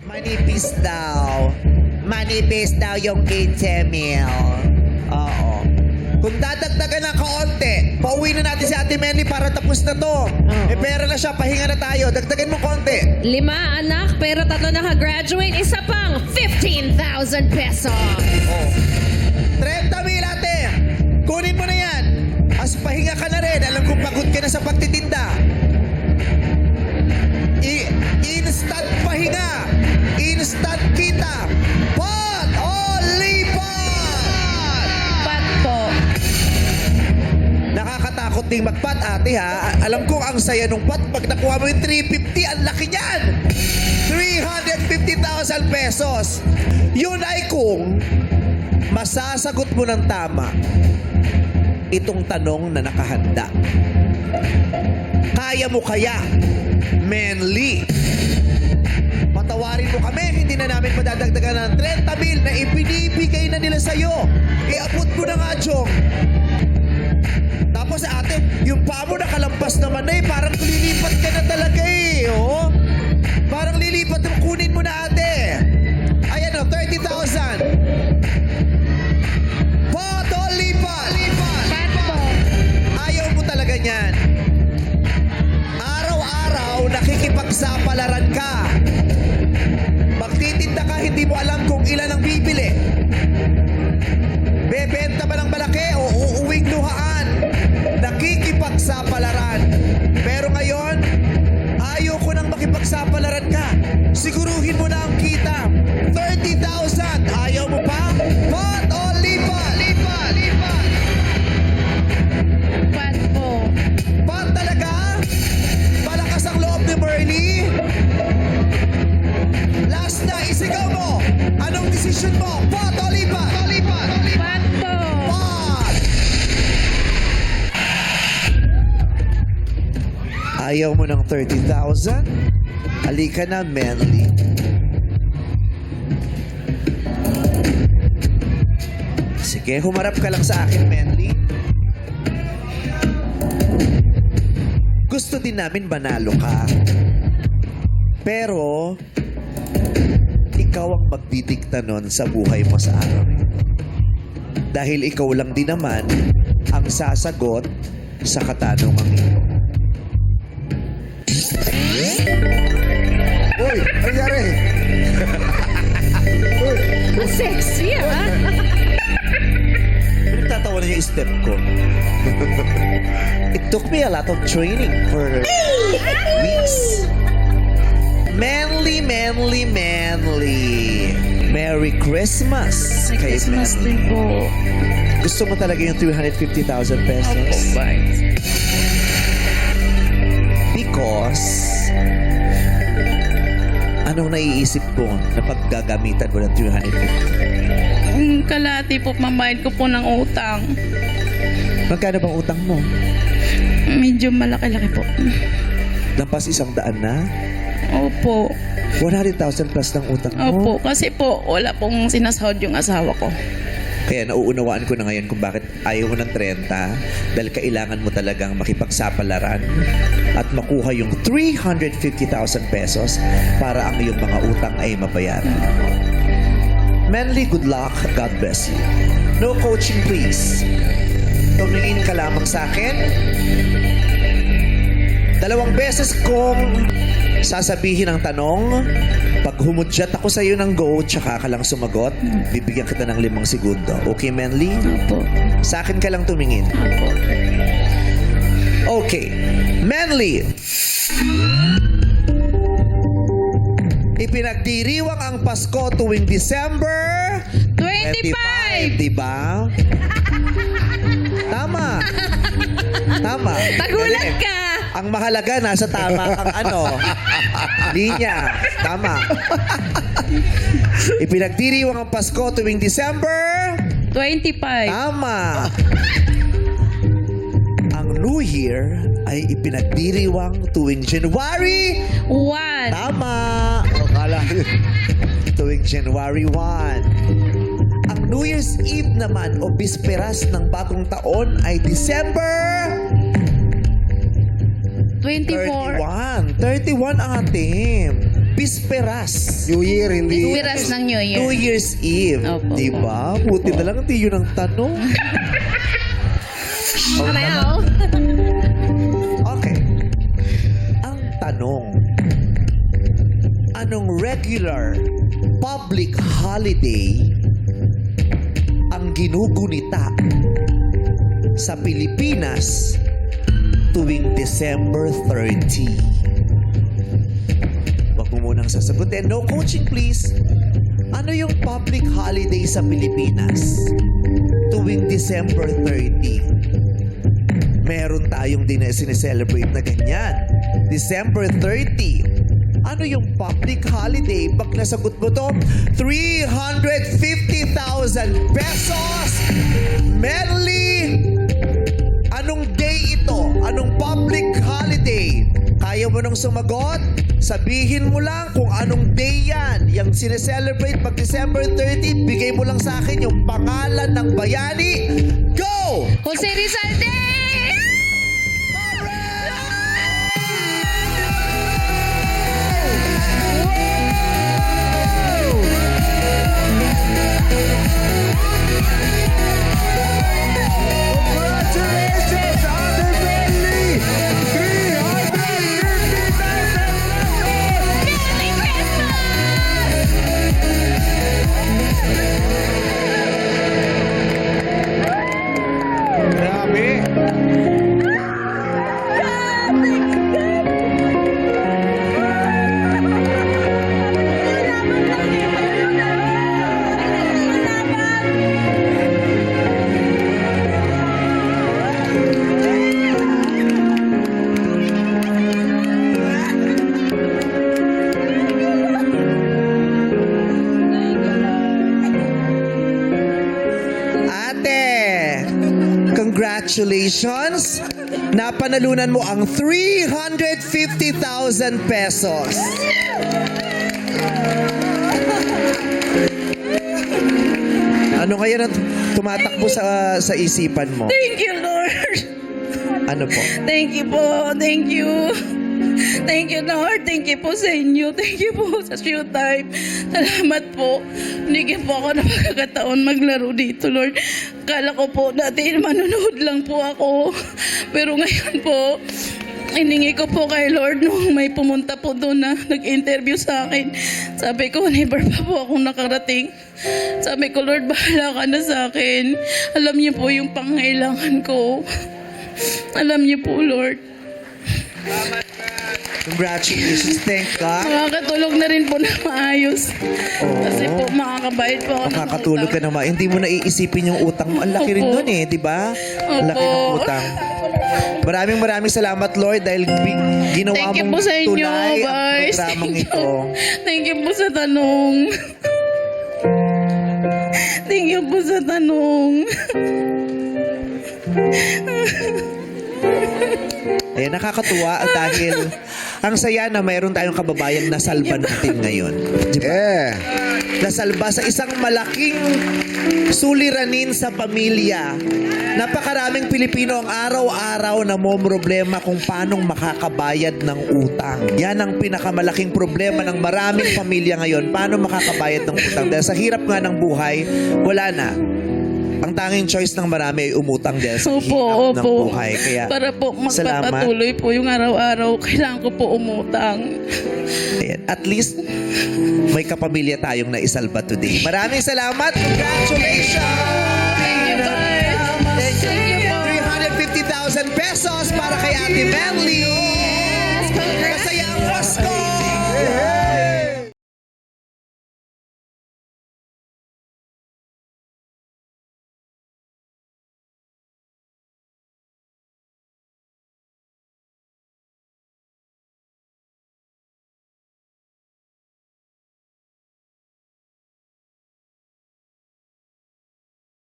Manipis daw. Manipis daw yung 15 mil. Oo. Kung dadagdagan ng kaunti, pauwi na natin si Ate Mendy para tapos na to. May pera na siya, pahinga na tayo. Dagdagan mo konti. 5 anak, pero 3 nakagraduate. Isa pang 15,000 pesos. Oh. 30 mil ate. Kunin mo na yan. As pahinga ka na rin. Alam kong pagod ka na sa pagtitinda. Instant pahinga. Instant kita. Pot o lipat! Pat po. Nakakatakot ding magpat ate ha. Alam ko ang saya nung pat. Pag nakuha mo yung 350, ang laki niyan. 350,000 pesos. Yun ay kung masasagot mo ng tama itong tanong na nakahanda. Kaya mo kaya, Menly? Patawarin mo kami, hindi na namin madadagdagan ng 30 mil na ibinibigay na nila sa'yo. Iabot mo na nga, Jong. Tapos ate, yung paa mo nakalampas naman na eh. Parang lilipat ka na talaga eh. Oh. Parang lilipat mo, kunin mo na ate. Ayan o, 30,000. Poto, lipat! Pat po. Ayaw mo talaga niyan. Araw-araw, nakikipagsapalaran ka. Magtitinda ka, hindi mo alam kung ilan ang bibili. Bebenta ba ng malaki o uuwing luhaan? Nakikipagsapalaran. Pero ngayon, ayaw ko nang makipagsapalaran ka. Siguruhin mo na ang kita. 30,000. Ayaw mo pa? Pot o lipat? Lipat! Lipat! Pat po. Pot talaga? Malakas ang loob ni Bernie? Last na, isigaw mo. Anong desisyon mo? Pot o lipat? Lipat! Pat po. Pot! Ayaw mo ng 30,000? Halika na, Menly. Sige, humarap ka lang sa akin, Menly. Gusto din namin manalo ka. Pero, ikaw ang magdidikta nun sa buhay mo sa araw na ito. Dahil ikaw lang din naman ang sasagot sa katanungang ito. Uy! Ano nangyari? Uy! Ang sexy, ha? Pinagtatawa na yung step ko. It took me a lot of training for weeks. Manly, manly, manly. Merry Christmas kay Christmas Manly. din po. Gusto mo talaga yung 350,000 pesos? Because, anong naiisip mo na paggagamitan mo ng 350? Kalahati po, mamayad ko po ng utang. Magkano bang utang mo? Medyo malaki-laki po. Lampas 100 na? Opo. 100,000 plus ng utang mo? Opo. Kasi po, wala pong sinasahod yung asawa ko. Kaya nauunawaan ko na ngayon kung bakit ayaw mo ng 30 dahil kailangan mo talagang makipagsapalaran at makuha yung 350,000 pesos para ang iyong mga utang ay mabayaran. Manly, good luck. God bless you. No coaching, please. Tumingin ka lamang sa akin. 2 beses kong sasabihin ang tanong. Pag humudyat ako sa iyo ng go, tsaka ka lang sumagot, bibigyan kita ng 5 segundo. Okay, Manly? Opo. Sa akin ka lang tumingin. Opo. Okay. Manly. Ipinagdiriwang ang Pasko tuwing December 25! diba? Tama. Tama. Tagulat Galing. ka! Ang mahalaga, nasa tama ang linya. Tama. Ipinagdiriwang ang Pasko tuwing December 25. Tama. Ang New Year ay ipinagdiriwang tuwing January 1. Tama. Akala tuwing January 1. Ang New Year's Eve naman o bisperas ng bagong taon ay December 24. 31. 31 ang ating. bisperas. New Year, hindi. Wiras ng New Year. New Year's Eve. Opo. Diba? Buti na lang hindi yun ang tanong. Now, Okay. Ang tanong, anong regular public holiday ang ginugunita sa Pilipinas tuwing December 30? Huwag mo munang sasagutin. No coaching, please. Ano yung public holiday sa Pilipinas tuwing December 30? Meron tayong din na sineselebrate na ganyan. December 30. Ano yung public holiday? Pag nasagot mo to, 350,000 pesos! Medley! Anong day ito? Anong public holiday? Kaya mo nang sumagot? Sabihin mo lang kung anong day yan. Yung sineselebrate pag December 30, bigay mo lang sa akin yung pangalan ng bayani. Go! Jose Rizal Day! Congratulations, Ate Benny! 350,000 Merry Christmas! Grabe! Ate, congratulations! Napanalunan mo ang 350,000 pesos. Ano kaya na tumatakbo sa isipan mo? Thank you, Lord. Ano po? Thank you po. Thank you. Thank you, Lord. Thank you po sa inyo. Thank you po sa showtime. Salamat po. Binigyan po ako ng pagkakataon maglaro dito, Lord. Kala ko po dati manonood lang po ako. Pero ngayon po, iningi ko po kay Lord nung may pumunta po doon na nag-interview sa akin. Sabi ko, never pa po akong nakarating. Sabi ko, Lord, bahala ka na sa akin. Alam niyo po yung pangailangan ko. Alam niyo po, Lord. Congratulations. Thank God. Makakatulog na rin po na maayos. Kasi po, makakabayad po ako ng Makakatulog ka utang. naman. Hindi mo naiisipin yung utang mo. Ang laki rin Opo. nun eh, di ba? Ang laki ng Opo. utang. Maraming salamat, Lord, dahil ginawa Thank you mong po sa inyo, tulay ang guys. programang Thank ito. you. Thank you po sa tanong. Thank you po sa tanong. Eh, nakakatuwa dahil ang saya na mayroon tayong kababayan na salba natin ngayon. Di ba? Yeah. Nasalba sa isang malaking suliranin sa pamilya. Napakaraming Pilipino ang araw-araw na problema kung paanong makakabayad ng utang. Yan ang pinakamalaking problema ng maraming pamilya ngayon. Paano makakabayad ng utang? Dahil sa hirap nga ng buhay, wala na. Ang tanging choice ng marami ay umutang dahil sa hirap ng buhay. Kaya, Para po salamat. magpapatuloy po yung araw-araw, kailangan ko po umutang. Ayan. At least, may kapamilya tayong naisalba today. Maraming salamat. Congratulations! Thank you, guys. Thank you. Thank you po. 350,000 pesos para kay Ate Bentley. Masaya ang Pasko!